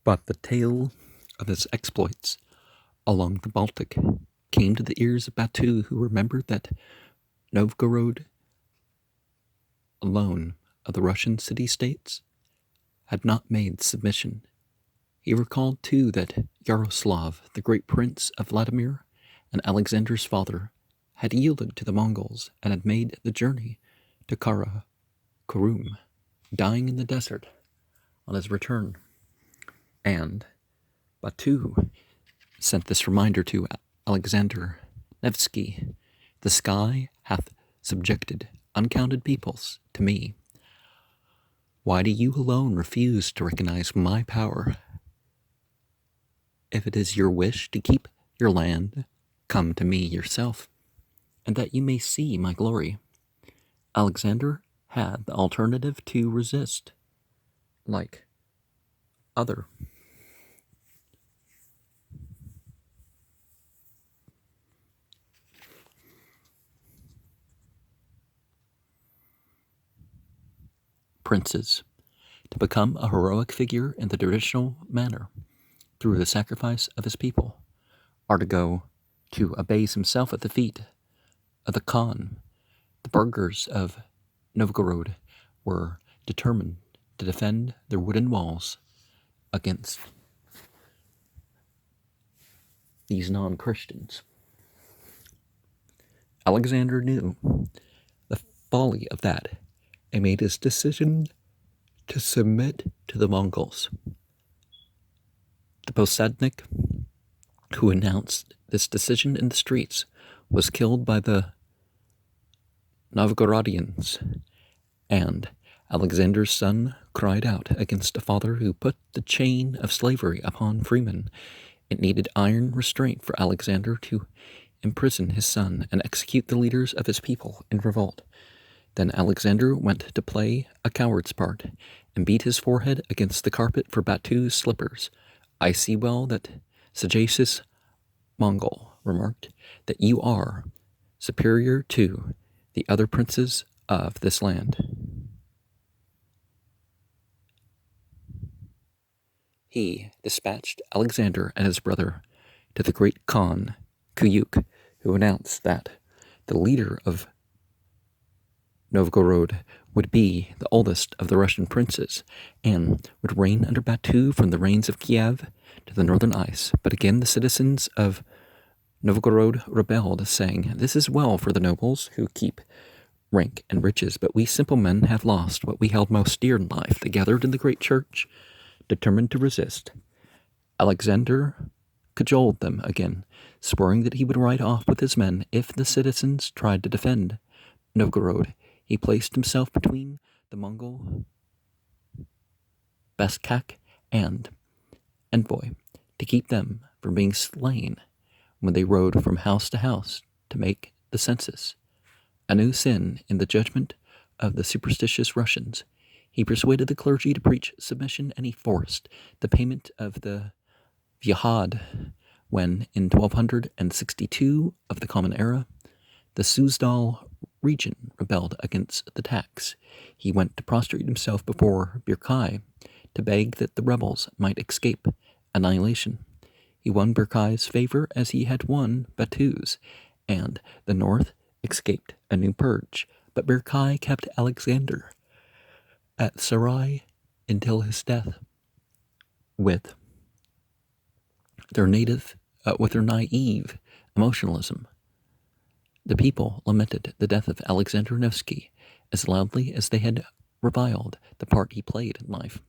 But the tale of his exploits along the Baltic came to the ears of Batu, who remembered that Novgorod, alone of the Russian city-states, had not made submission. He recalled, too, that Yaroslav, the great prince of Vladimir and Alexander's father, had yielded to the Mongols and had made the journey to Karakorum, dying in the desert on his return. And Batu sent this reminder to Alexander Nevsky: "The sky hath subjected uncounted peoples to me. Why do you alone refuse to recognize my power? If it is your wish to keep your land, come to me yourself, and that you may see my glory." Alexander had the alternative to resist, like other princes, to become a heroic figure in the traditional manner through the sacrifice of his people, or to go to abase himself at the feet of the Khan. The burghers of Novgorod were determined to defend their wooden walls against these non-Christians. Alexander knew the folly of that and made his decision to submit to the Mongols. The Posadnik, who announced this decision in the streets, was killed by the Novgorodians, and Alexander's son cried out against a father who put the chain of slavery upon freemen. It needed iron restraint for Alexander to imprison his son and execute the leaders of his people in revolt. Then Alexander went to play a coward's part and beat his forehead against the carpet for Batu's slippers. "I see well that sagacious Mongol remarked that you are superior to the other princes of this land." He dispatched Alexander and his brother to the great Khan, Kuyuk, who announced that the leader of Novgorod would be the oldest of the Russian princes and would reign under Batu from the reigns of Kiev to the northern ice. But again the citizens of Novgorod rebelled, saying, "This is well for the nobles who keep rank and riches, but we simple men have lost what we held most dear in life." They gathered in the great church, determined to resist. Alexander cajoled them again, swearing that he would ride off with his men if the citizens tried to defend Novgorod. He placed himself between the Mongol Beskak and envoy to keep them from being slain when they rode from house to house to make the census, a new sin in the judgment of the superstitious Russians. He persuaded the clergy to preach submission, and he forced the payment of the Vyahad when, in 1262 of the Common Era, the Suzdal region rebelled against the tax. He went to prostrate himself before Birkai to beg that the rebels might escape annihilation. He won Birkai's favor as he had won Batu's, and the north escaped a new purge. But Birkai kept Alexander at Sarai until his death. With their naive emotionalism, the people lamented the death of Alexander Nevsky as loudly as they had reviled the part he played in life.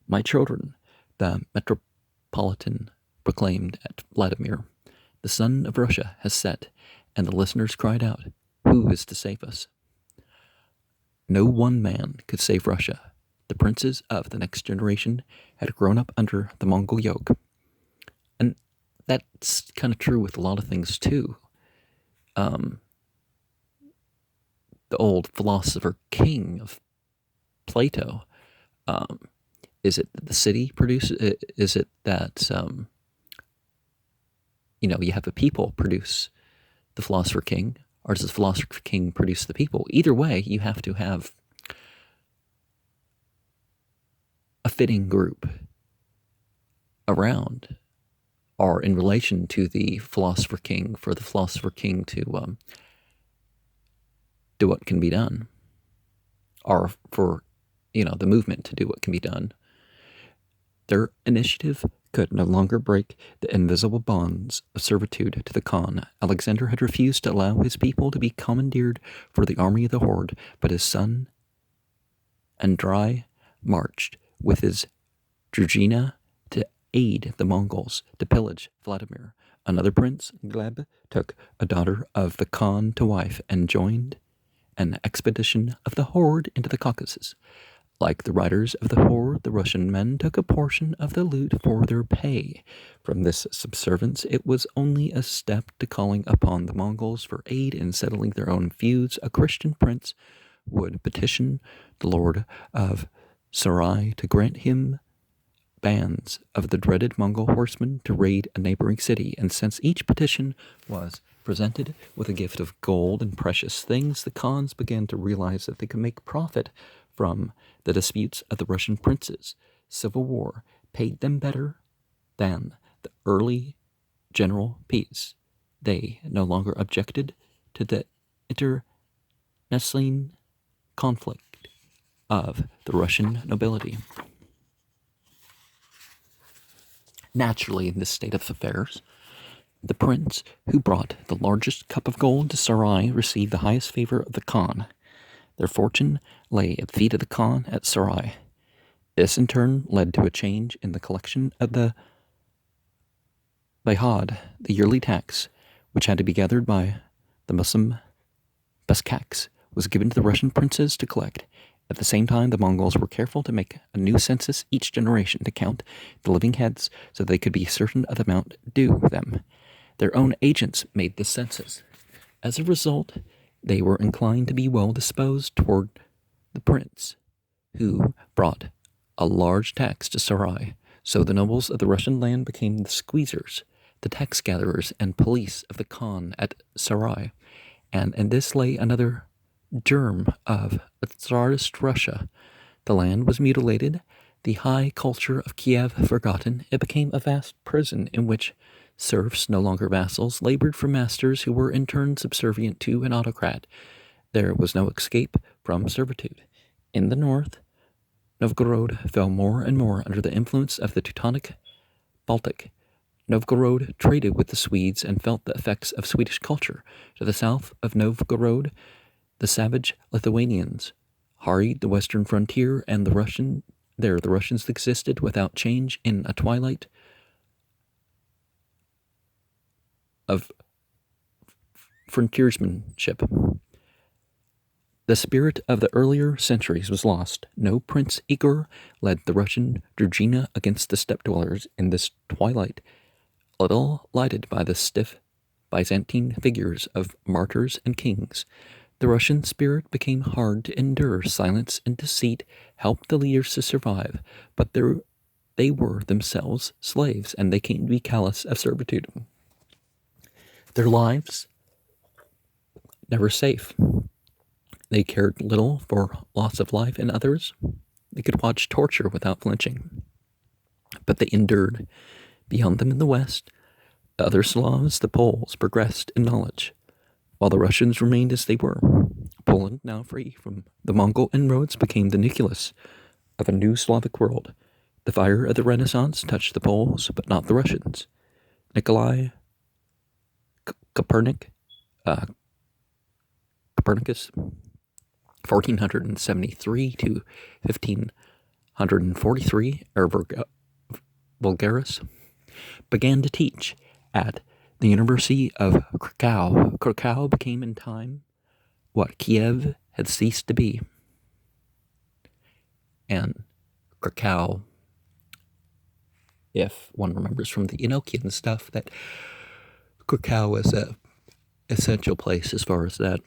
"My children," the Metropolitan proclaimed at Vladimir, "the sun of Russia has set," and the listeners cried out, "Who is to save us?" No one man could save Russia. The princes of the next generation had grown up under the Mongol yoke. And that's kind of true with a lot of things too. The old philosopher king of Plato, is it that the city produces, is it that, you have a people produce the philosopher king, or does the philosopher king produce the people? Either way, you have to have a fitting group around are in relation to the philosopher king, for the philosopher king to do what can be done, or for the movement to do what can be done. Their initiative could no longer break the invisible bonds of servitude to the Khan. Alexander had refused to allow his people to be commandeered for the army of the horde, but his son Andrai marched with his Drugina to aid the Mongols to pillage Vladimir. Another prince, Gleb, took a daughter of the Khan to wife and joined an expedition of the horde into the Caucasus. Like the riders of the horde, the Russian men took a portion of the loot for their pay. From this subservience, it was only a step to calling upon the Mongols for aid in settling their own feuds. A Christian prince would petition the Lord of Sarai to grant him bands of the dreaded Mongol horsemen to raid a neighboring city, and since each petition was presented with a gift of gold and precious things, the Khans began to realize that they could make profit from the disputes of the Russian princes. Civil war paid them better than the early general peace. They no longer objected to the internecine conflict of the Russian nobility. Naturally, in this state of affairs, the prince who brought the largest cup of gold to Sarai received the highest favor of the Khan. Their fortune lay at the feet of the Khan at Sarai. This in turn led to a change in the collection of the Bayhad, the yearly tax, which had to be gathered by the Muslim Baskaks, was given to the Russian princes to collect. At the same time, the Mongols were careful to make a new census each generation to count the living heads so they could be certain of the amount due them. Their own agents made the census. As a result, they were inclined to be well disposed toward the prince, who brought a large tax to Sarai. So the nobles of the Russian land became the squeezers, the tax gatherers and police of the Khan at Sarai. And in this lay another germ of a Tsarist Russia. The land was mutilated, the high culture of Kiev forgotten. It became a vast prison in which serfs, no longer vassals, labored for masters who were in turn subservient to an autocrat. There was no escape from servitude. In the north, Novgorod fell more and more under the influence of the Teutonic Baltic. Novgorod traded with the Swedes and felt the effects of Swedish culture. To the south of Novgorod, the savage Lithuanians harried the western frontier, and the Russians existed without change in a twilight of frontiersmanship. The spirit of the earlier centuries was lost. No Prince Igor led the Russian Drugina against the steppe dwellers in this twilight, little lighted by the stiff Byzantine figures of martyrs and kings. The Russian spirit became hard to endure. Silence and deceit helped the leaders to survive, but they were themselves slaves, and they came to be callous of servitude. Their lives never safe. They cared little for loss of life in others. They could watch torture without flinching, but they endured. Beyond them in the west, the other Slavs, the Poles, progressed in knowledge, while the Russians remained as they were. Poland, now free from the Mongol inroads, became the nucleus of a new Slavic world. The fire of the Renaissance touched the Poles, but not the Russians. Nikolai Copernicus, 1473 to 1543, Bulgaris, began to teach at the University of Krakow. Krakow became in time what Kiev had ceased to be. And Krakow, if one remembers from the Enochian stuff, that Krakow was a essential place as far as that.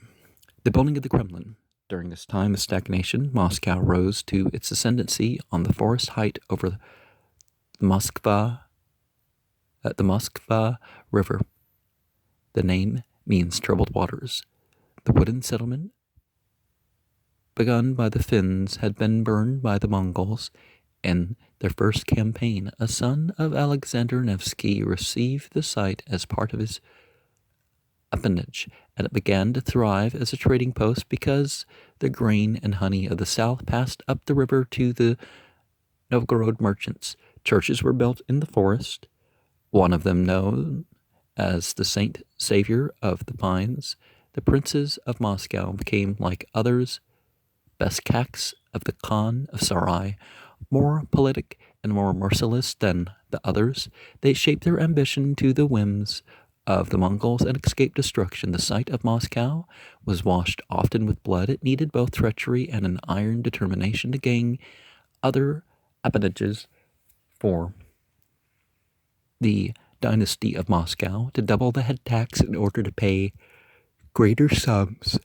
The building of the Kremlin. During this time of stagnation, Moscow rose to its ascendancy on the forest height over the Moskva River. The name means troubled waters. The wooden settlement, begun by the Finns, had been burned by the Mongols In their first campaign, a son of Alexander Nevsky received the site as part of his appanage, and it began to thrive as a trading post because the grain and honey of the south passed up the river to the Novgorod merchants. Churches were built in the forest, one of them known as the Saint Savior of the Pines. The princes of Moscow became, like others, Beskaks of the Khan of Sarai, more politic and more merciless than the others. They shaped their ambition to the whims of the Mongols and escaped destruction. The site of Moscow was washed often with blood. It needed both treachery and an iron determination to gain other appanages for the dynasty of Moscow, to double the head tax in order to pay greater sums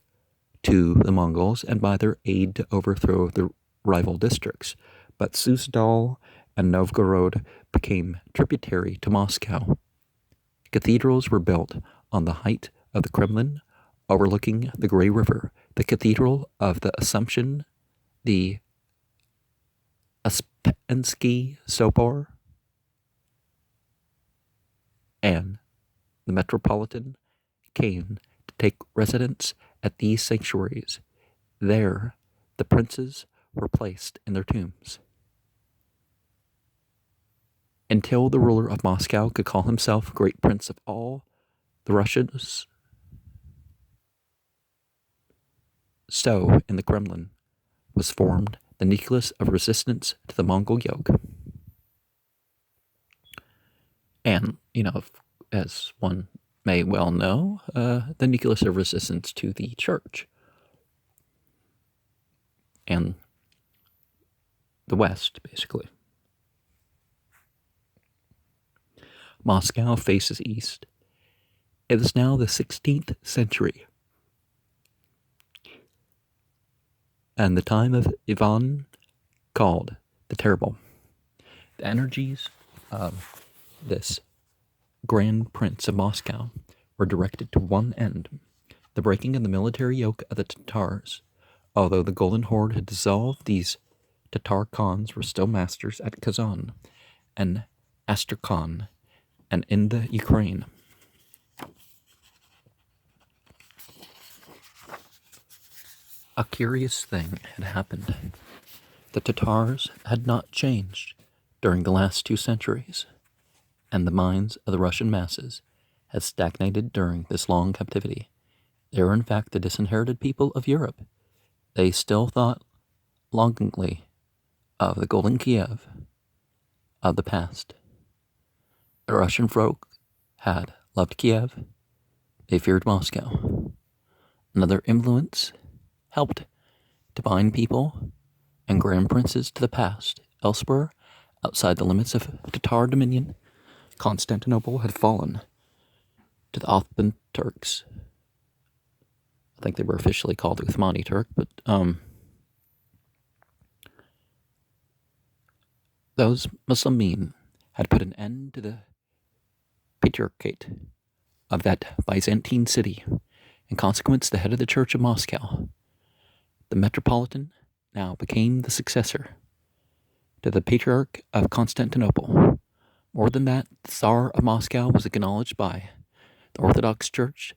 to the Mongols and by their aid to overthrow the rival districts. But Suzdal and Novgorod became tributary to Moscow. Cathedrals were built on the height of the Kremlin, overlooking the Grey River. The Cathedral of the Assumption, the Uspensky Sobor, and the Metropolitan came to take residence at these sanctuaries. There, the princes were placed in their tombs. Until the ruler of Moscow could call himself great prince of all the Russians, so in the Kremlin was formed the nucleus of resistance to the Mongol yoke. And, as one may well know, the nucleus of resistance to the church and the West, basically. Moscow faces east. It is now the 16th century, and the time of Ivan called the Terrible. The energies of this Grand Prince of Moscow were directed to one end, the breaking of the military yoke of the Tatars. Although the Golden Horde had dissolved, these Tatar Khans were still masters at Kazan and Astrakhan and in the Ukraine. A curious thing had happened. The Tatars had not changed during the last 2 centuries, and the minds of the Russian masses had stagnated during this long captivity. They were in fact the disinherited people of Europe. They still thought longingly of the golden Kiev of the past. The Russian folk had loved Kiev. They feared Moscow. Another influence helped to bind people and grand princes to the past. Elsewhere, outside the limits of Tatar dominion, Constantinople had fallen to the Ottoman Turks. I think they were officially called the Uthmani Turk, but those Muslimin had put an end to the patriarchate of that Byzantine city. In consequence, the head of the Church of Moscow, the Metropolitan, now became the successor to the Patriarch of Constantinople. More than that, the Tsar of Moscow was acknowledged by the Orthodox Church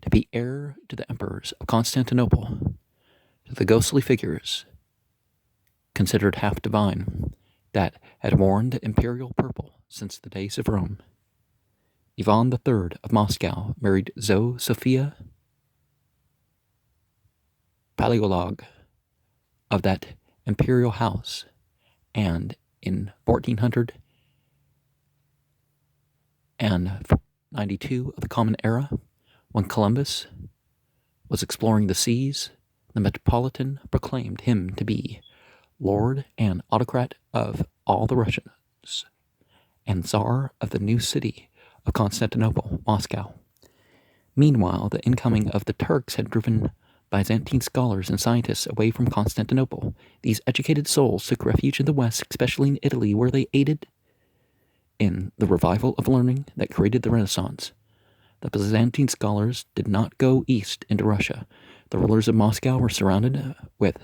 to be heir to the emperors of Constantinople, to the ghostly figures, considered half divine, that had worn the imperial purple since the days of Rome. Ivan III of Moscow married Zoe Sophia Paleolog of that imperial house, and in 1492 of the Common Era, when Columbus was exploring the seas, the Metropolitan proclaimed him to be Lord and Autocrat of all the Russians, and Tsar of the new city of Constantinople, Moscow. Meanwhile, the incoming of the Turks had driven Byzantine scholars and scientists away from Constantinople. These educated souls took refuge in the West, especially in Italy, where they aided in the revival of learning that created the Renaissance. The Byzantine scholars did not go east into Russia. The rulers of Moscow were surrounded with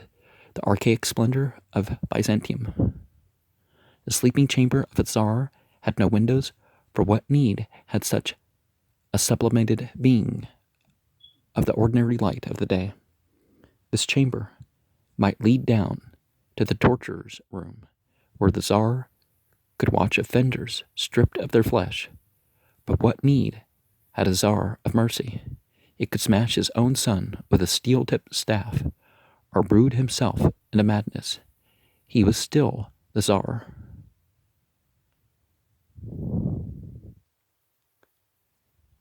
the archaic splendor of Byzantium. The sleeping chamber of a Tsar had no windows, for what need had such a sublimated being of the ordinary light of the day? This chamber might lead down to the torturer's room, where the Tsar could watch offenders stripped of their flesh. But what need had a Tsar of mercy? He could smash his own son with a steel-tipped staff, or brood himself into madness. He was still the Tsar.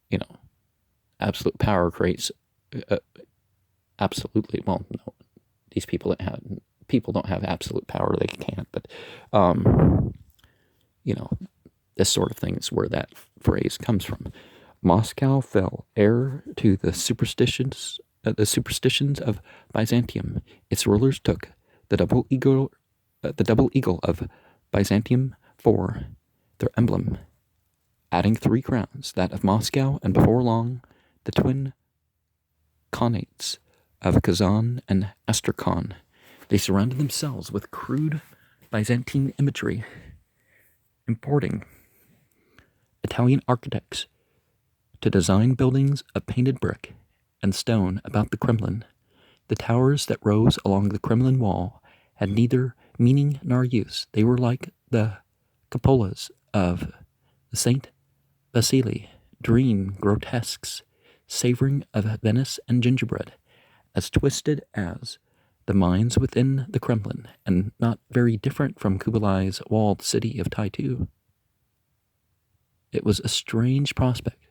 You know, absolute power creates absolutely. Well, no, these people don't have absolute power. They can't. But this sort of thing is where that phrase comes from. Moscow fell heir to the superstitions of Byzantium. Its rulers took the double eagle of Byzantium for their emblem, adding 3 crowns, that of Moscow, and before long, the twin khanates of Kazan and Astrakhan. They surrounded themselves with crude Byzantine imagery, importing Italian architects to design buildings of painted brick and stone about the Kremlin. The towers that rose along the Kremlin wall had neither meaning nor use. They were like the cupolas of the Saint Vasily, dream grotesques, savoring of Venice and gingerbread, as twisted as the minds within the Kremlin, and not very different from Kublai's walled city of Taitu. It was a strange prospect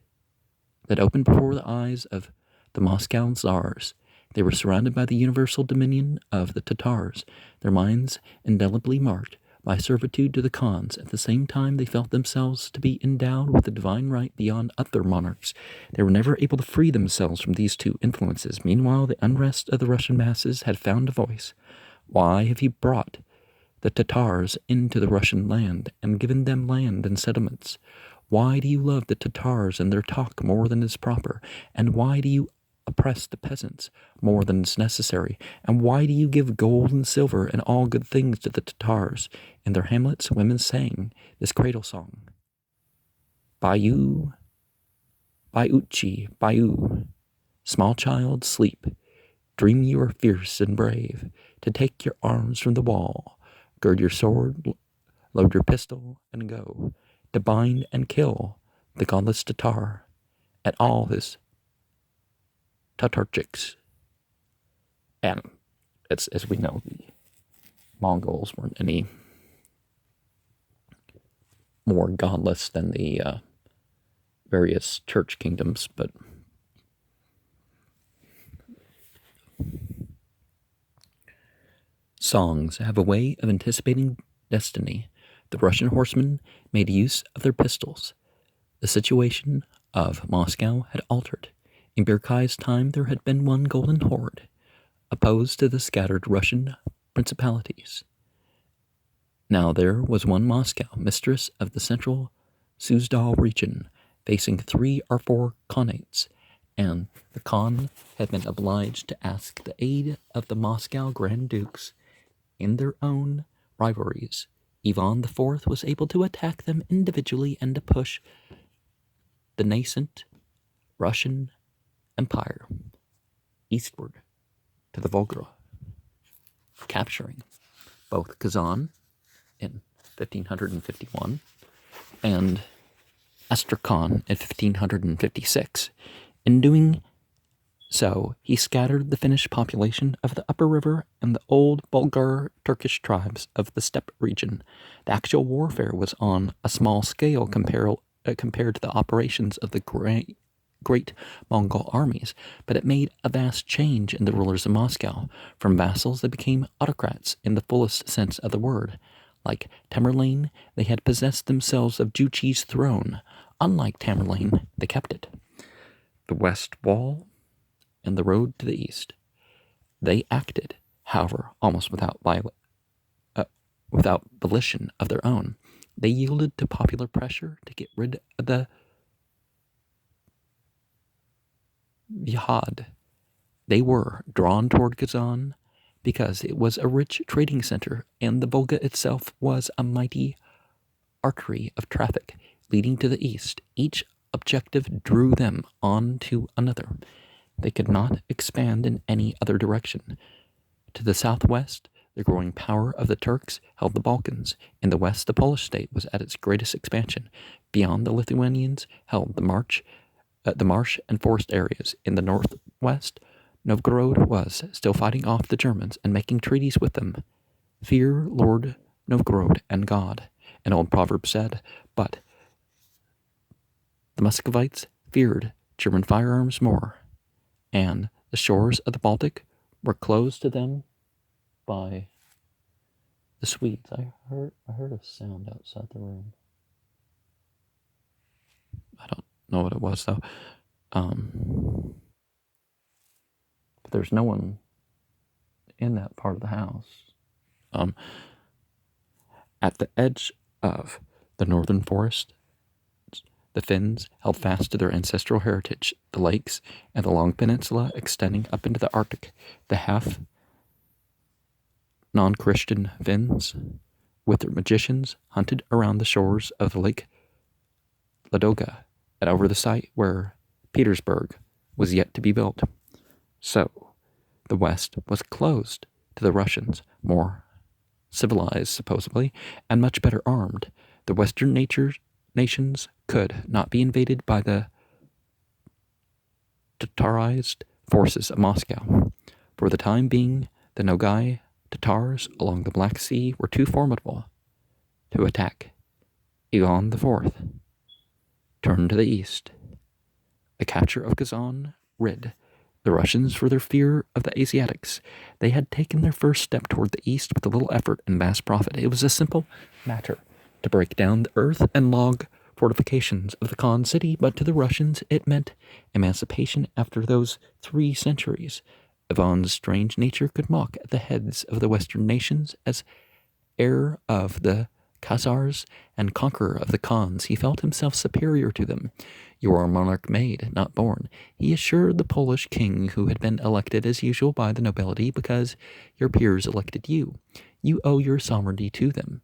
that opened before the eyes of the Moscow Tsars. They were surrounded by the universal dominion of the Tatars, their minds indelibly marked by servitude to the Khans. At the same time, they felt themselves to be endowed with a divine right beyond other monarchs. They were never able to free themselves from these 2 influences. Meanwhile, the unrest of the Russian masses had found a voice. Why have you brought the Tatars into the Russian land and given them land and settlements? Why do you love the Tatars and their talk more than is proper? And why do you oppress the peasants more than is necessary? And why do you give gold and silver and all good things to the Tatars? In their hamlets, women sang this cradle song. Bayu, Bayuchi, Bayu. Small child, sleep. Dream you are fierce and brave, to take your arms from the wall. Gird your sword, load your pistol, and go, to bind and kill the godless Tatar at all his Tatarchiks. And as we know, the Mongols weren't any more godless than the various church kingdoms, but songs have a way of anticipating destiny. The Russian horsemen made use of their pistols. The situation of Moscow had altered. In Birkai's time, there had been one golden horde, opposed to the scattered Russian principalities. Now there was one Moscow, mistress of the central Suzdal region, facing 3 or 4 khanates, and the Khan had been obliged to ask the aid of the Moscow Grand Dukes in their own rivalries. Ivan IV was able to attack them individually and to push the nascent Russian Empire eastward to the Volga, capturing both Kazan in 1551 and Astrakhan in 1556. In doing so, he scattered the Finnish population of the upper river and the old Bulgar Turkish tribes of the steppe region. The actual warfare was on a small scale compared to the operations of the great Mongol armies, but it made a vast change in the rulers of Moscow. From vassals, they became autocrats in the fullest sense of the word. Like Tamerlane, they had possessed themselves of Juchi's throne. Unlike Tamerlane, they kept it. The west wall and the road to the east. They acted, however, almost without volition of their own. They yielded to popular pressure to get rid of the jihad. They were drawn toward Kazan because it was a rich trading center, and the Volga itself was a mighty artery of traffic leading to the east. Each objective drew them on to another. They could not expand in any other direction. To the southwest, the growing power of the Turks held the Balkans. In the west, the Polish state was at its greatest expansion. Beyond, the Lithuanians held the marsh and forest areas. In the northwest, Novgorod was still fighting off the Germans and making treaties with them. Fear Lord Novgorod and God, an old proverb said, but the Muscovites feared German firearms more, and the shores of the Baltic were closed to them by the Swedes. I heard a sound outside the room. I don't know what it was though. But there's no one in that part of the house. At the edge of the northern forest, the Finns held fast to their ancestral heritage, the lakes and the long peninsula extending up into the Arctic. The half non-Christian Finns, with their magicians, hunted around the shores of the Lake Ladoga and over the site where Petersburg was yet to be built. So, the West was closed to the Russians, more civilized, supposedly, and much better armed. The Western nations could not be invaded by the Tatarized forces of Moscow. For the time being, the Nogai Tatars along the Black Sea were too formidable to attack. Ivan IV turned to the east. The capture of Kazan rid the Russians for their fear of the Asiatics. They had taken their first step toward the east with a little effort and vast profit. It was a simple matter to break down the earth and log fortifications of the Khan city, but to the Russians it meant emancipation after those 3 centuries. Ivan's strange nature could mock at the heads of the Western nations. As heir of the Khazars and conqueror of the Khans, he felt himself superior to them. You are a monarch made, not born, he assured the Polish king, who had been elected as usual by the nobility because your peers elected you. You owe your sovereignty to them.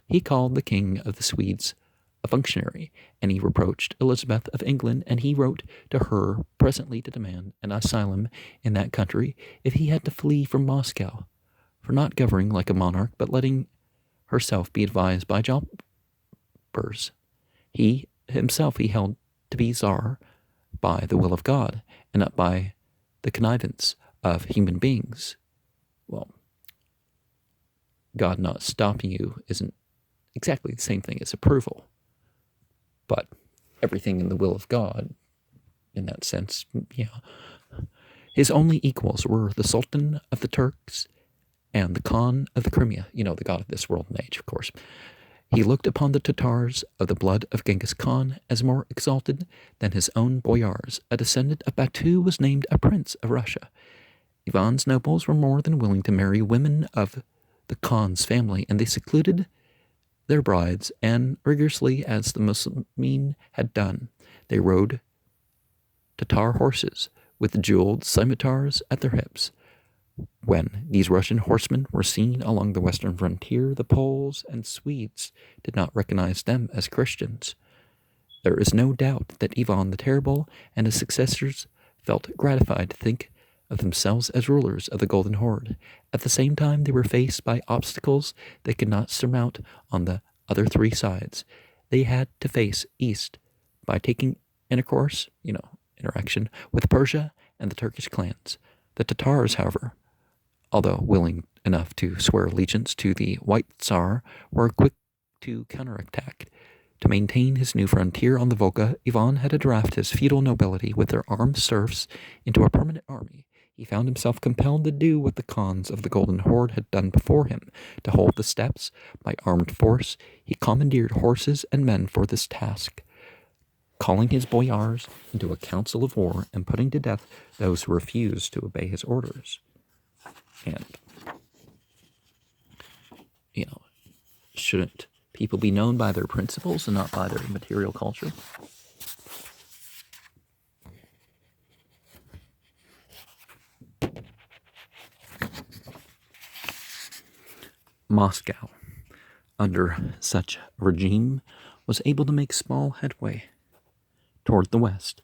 He called the king of the Swedes a functionary, and he reproached Elizabeth of England, and he wrote to her presently to demand an asylum in that country if he had to flee from Moscow, for not governing like a monarch, but letting herself be advised by jobbers. He himself he held to be Tsar by the will of God, and not by the connivance of human beings. Well, God not stopping you isn't exactly the same thing as approval, but everything in the will of God, in that sense, yeah. His only equals were the Sultan of the Turks and the Khan of the Crimea, the god of this world and age, of course. He looked upon the Tatars of the blood of Genghis Khan as more exalted than his own boyars. A descendant of Batu was named a prince of Russia. Ivan's nobles were more than willing to marry women of the Khan's family, and they secluded their brides, and rigorously as the Muslimin had done, they rode Tatar horses with jeweled scimitars at their hips. When these Russian horsemen were seen along the western frontier, the Poles and Swedes did not recognize them as Christians. There is no doubt that Ivan the Terrible and his successors felt gratified to think of themselves as rulers of the Golden Horde. At the same time, they were faced by obstacles they could not surmount on the other 3 sides. They had to face east by taking interaction with Persia and the Turkish clans. The Tatars, however, although willing enough to swear allegiance to the White Tsar, were quick to counterattack. To maintain his new frontier on the Volga, Ivan had to draft his feudal nobility with their armed serfs into a permanent army. He found himself compelled to do what the Khans of the Golden Horde had done before him, to hold the steppes by armed force. He commandeered horses and men for this task, calling his boyars into a council of war and putting to death those who refused to obey his orders. And, shouldn't people be known by their principles and not by their material culture? Moscow. under such a regime, was able to make small headway toward the west.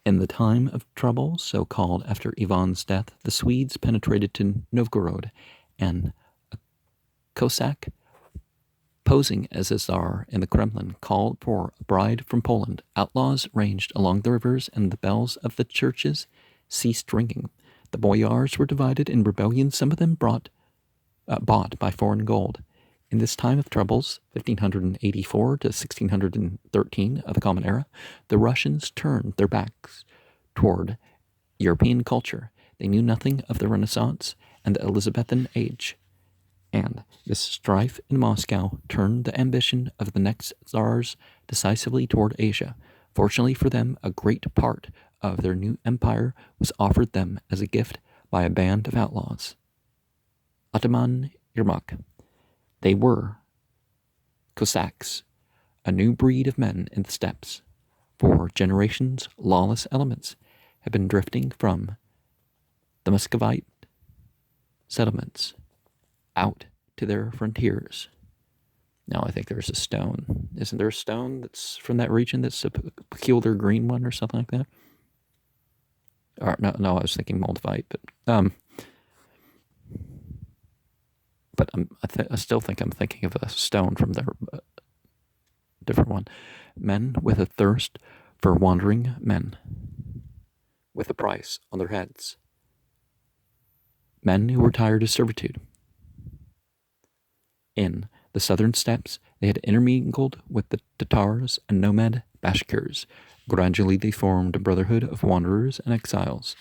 In the time of trouble, so called after Ivan's death, the Swedes penetrated to Novgorod, and a Cossack posing as a czar in the Kremlin called for a bride from Poland. Outlaws ranged along the rivers, and the bells of the churches ceased ringing. The boyars were divided in rebellion, some of them bought by foreign gold. In this time of troubles, 1584 to 1613 of the Common Era, the Russians turned their backs toward European culture. They knew nothing of the Renaissance and the Elizabethan age. And this strife in Moscow turned the ambition of the next czars decisively toward Asia. Fortunately for them, a great part of their new empire was offered them as a gift by a band of outlaws. Ataman Yermak. They were Cossacks, a new breed of men in the steppes. For generations, lawless elements had been drifting from the Muscovite settlements out to their frontiers. Now I think there's a stone. Isn't there a stone that's from that region that's a peculiar green one or something like that? Or no, I was thinking Moldavite, but I still think I'm thinking of a stone from their different one. Men with a thirst for wandering men, with a price on their heads. Men who were tired of servitude. In the southern steppes, they had intermingled with the Tatars and nomad Bashkirs. Gradually they formed a brotherhood of wanderers and exiles,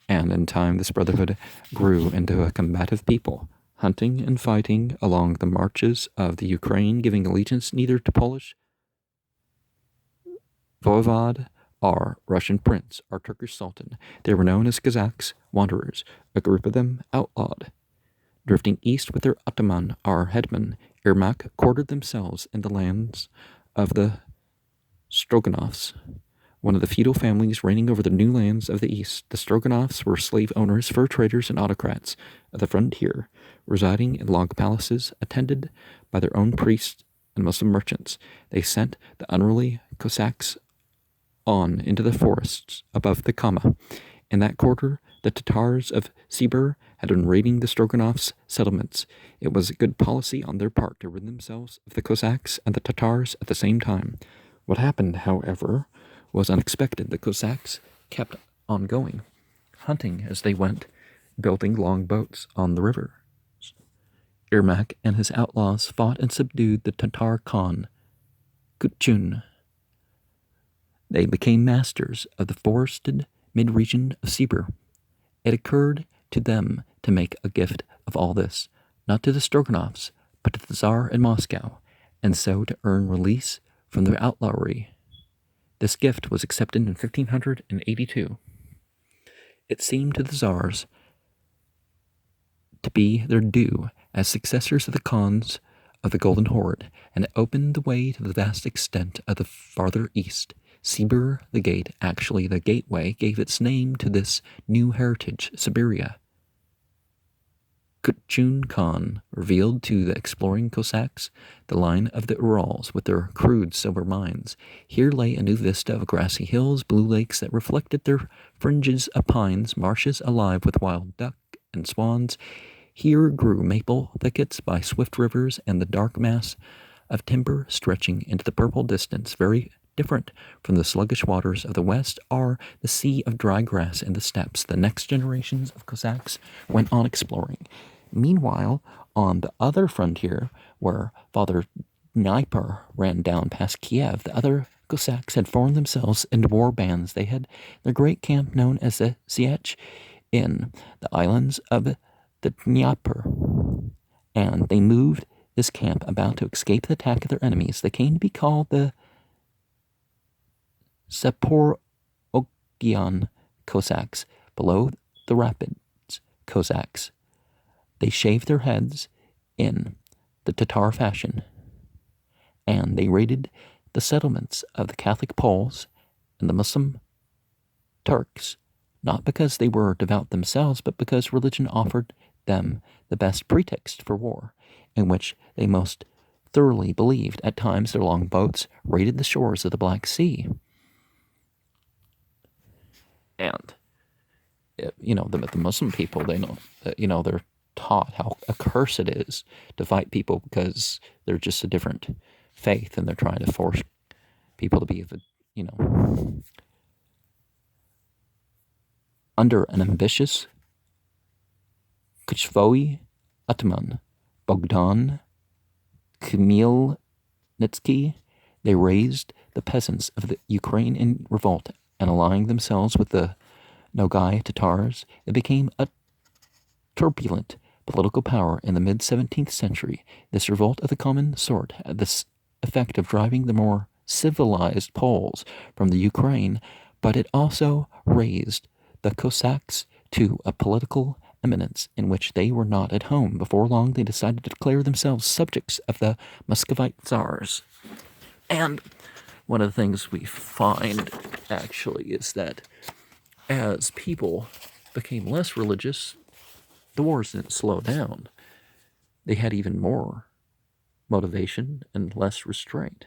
and in time this brotherhood grew into a combative people, hunting and fighting along the marches of the Ukraine, giving allegiance neither to Polish voivode or Russian prince or Turkish sultan. They were known as Kazakhs, wanderers, a group of them outlawed. Drifting east with their ataman, or headman, Yermak, quartered themselves in the lands of the Stroganovs, one of the feudal families reigning over the new lands of the east. The Stroganovs were slave owners, fur traders, and autocrats of the frontier, residing in log palaces, attended by their own priests and Muslim merchants. They sent the unruly Cossacks on into the forests above the Kama. In that quarter, the Tatars of Sibir had been raiding the Stroganovs' settlements. It was a good policy on their part to rid themselves of the Cossacks and the Tatars at the same time. What happened, however, was unexpected. The Cossacks kept on going, hunting as they went, building long boats on the river. Yermak and his outlaws fought and subdued the Tatar Khan, Kutchun. They became masters of the forested mid-region of Sibir. It occurred to them to make a gift of all this, not to the Stroganovs, but to the Tsar in Moscow, and so to earn release from their outlawry. This gift was accepted in 1582. It seemed to the Tsars to be their due as successors of the Khans of the Golden Horde, and it opened the way to the vast extent of the farther east. Sibir, the gate, actually the gateway, gave its name to this new heritage, Siberia. Kutchun Khan revealed to the exploring Cossacks the line of the Urals with their crude silver mines. Here lay a new vista of grassy hills, blue lakes that reflected their fringes of pines, marshes alive with wild duck and swans. Here grew maple thickets by swift rivers, and the dark mass of timber stretching into the purple distance, very different from the sluggish waters of the west, are the sea of dry grass in the steppes. The next generations of Cossacks went on exploring. Meanwhile, on the other frontier, where Father Dnieper ran down past Kiev, the other Cossacks had formed themselves into war bands. They had their great camp known as the Siech in the islands of the Dnieper, and they moved this camp about to escape the attack of their enemies. They came to be called the Saporogian Cossacks, below the rapids Cossacks. They shaved their heads in the Tatar fashion, and they raided the settlements of the Catholic Poles and the Muslim Turks, not because they were devout themselves, but because religion offered them the best pretext for war, in which they most thoroughly believed. At times, their longboats raided the shores of the Black Sea. And, the Muslim people, they know, they're taught how accursed it is to fight people because they're just a different faith, and they're trying to force people to be, under an ambitious Kuchvoi Ataman, Bogdan Khmelnytsky, they raised the peasants of the Ukraine in revolt, and allying themselves with the Nogai Tatars, it became a turbulent political power in the mid-17th century. This revolt of the common sort had the effect of driving the more civilized Poles from the Ukraine, but it also raised the Cossacks to a political eminence in which they were not at home. Before long, they decided to declare themselves subjects of the Muscovite Tsars. And one of the things we find, actually, is that as people became less religious, the wars didn't slow down. They had even more motivation and less restraint.